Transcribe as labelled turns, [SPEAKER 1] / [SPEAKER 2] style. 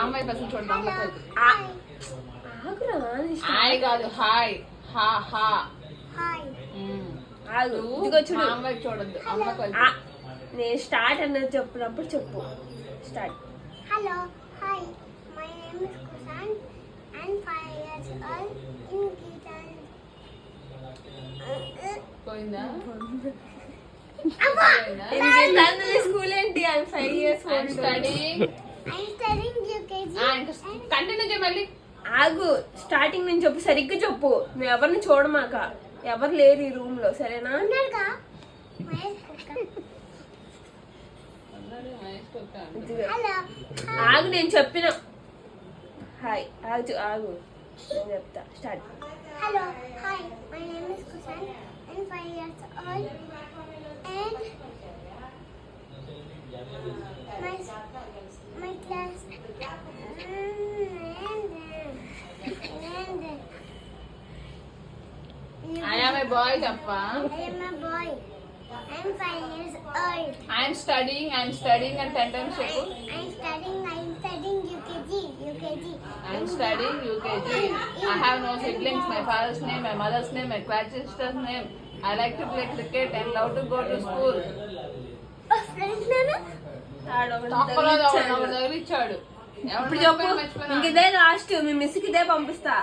[SPEAKER 1] అమ్మాయి పర్సన్ చూడండి అమ్మకి వైపు.
[SPEAKER 2] హాయ్
[SPEAKER 1] కాదు హాయ్ హా హా.
[SPEAKER 2] ఆగు ఇదిగో చూడు.
[SPEAKER 1] అమ్మాయి చూడద్దు అమ్మకి వైపు.
[SPEAKER 2] నేను స్టార్ట్ అన్నది చెప్పినప్పుడు చెప్పు. Start.
[SPEAKER 3] Hello hi my name is Kushan and 5 years old in Kitan.
[SPEAKER 1] పోయిందా?
[SPEAKER 2] స్కూల్ ఏంటి? I 5 years old.
[SPEAKER 1] Studying.
[SPEAKER 3] I'm studying UKG.
[SPEAKER 1] Continue చేయి మళ్ళీ.
[SPEAKER 2] ఆగు స్టార్టింగ్ నుంచి చెప్పు, సరిగ్గా చెప్పు. నువ్వు ఎవరిని చూడమాక, ఎవరు లేరు ఈ రూమ్ లో, సరేనా?
[SPEAKER 3] ఉన్నారుగా మహేష్ కుక్క. హలో
[SPEAKER 2] ఆగు నేను చెప్పిన. హాయ్ ఆగు ఆగు నేను చెప్తా. Start.
[SPEAKER 3] Hello hi my name is Kushan and 5 years old and my class
[SPEAKER 1] I am a boy చెప్పా.
[SPEAKER 3] I am a boy. I am 5 years old.
[SPEAKER 1] I am studying and 10 times చెప్పు.
[SPEAKER 3] I am studying UKG.
[SPEAKER 1] I am studying UKG. I have no siblings. My father's name, my mother's name, my class sister's name. I like to play cricket and love to go to school.
[SPEAKER 3] Oh, friends nana?
[SPEAKER 1] తప్పలేదు, ఎవరు తగిలిచ్చాడు.
[SPEAKER 2] ఇప్పుడు చెప్పు. ఇంక ఇదే last, మీ మిస్కి ఇదే పంపిస్తా.